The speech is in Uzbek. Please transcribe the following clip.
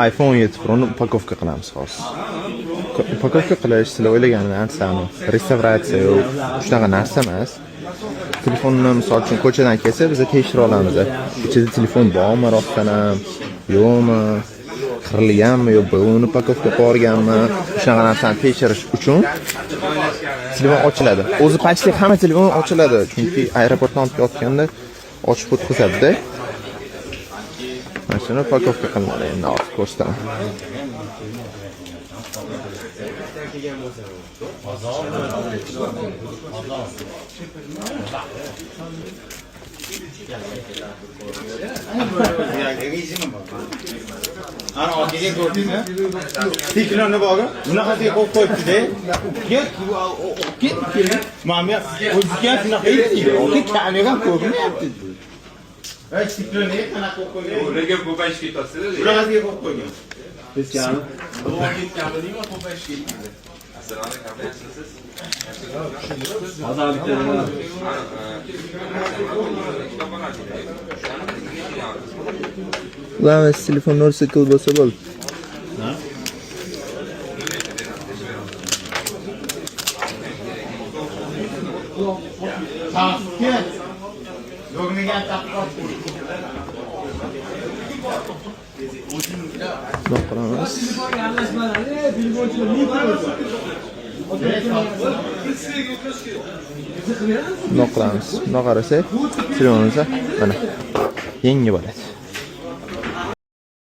iPhone 7 Pro'ni upakovka qilamiz hozir. Upakovka qilish sizlar o'ylagan narsami? Restavratsiya yo'q, shunaqa narsa emas. Telefonni misol uchun ko'chadan kelsa, biz tekshirib olamiz. Ichida telefon bormi, rostdan ham, yo'qmi, qirilganmi, yo buni upakovka qo'yganmi, shunaqa narsani tekshirish uchun telefon ochiladi. O'zi почти hamma telefon ochiladi, chunki aeroportdan olib ketganda ochib o'tkazadi-da. Mana shuni upakovka qilinadi endi hozir ko'rsataman. Ana orqaga ko'rdingmi? Tiklonni bormi? Bunaqasiga qo'yib qo'yibdi-da. Ket. Mana o'ziga shunaqa aytdi. O'zi kamera ko'rmayapti. Ay, tiklonni qanaqa qo'yib qo'ygan? Ularga ko'payish ketyapti-da. Bunaqasiga qo'yib qo'ygan. Biz kam. O'g'il ketganmi, ko'payish ketdi. Assalomu alaykum. Ulan telefon nursi kıl bo'lsa bo'ldi. Noqramiz. Noqramiz. Noqarasa, telefonimiz mana yangi bo'ladi.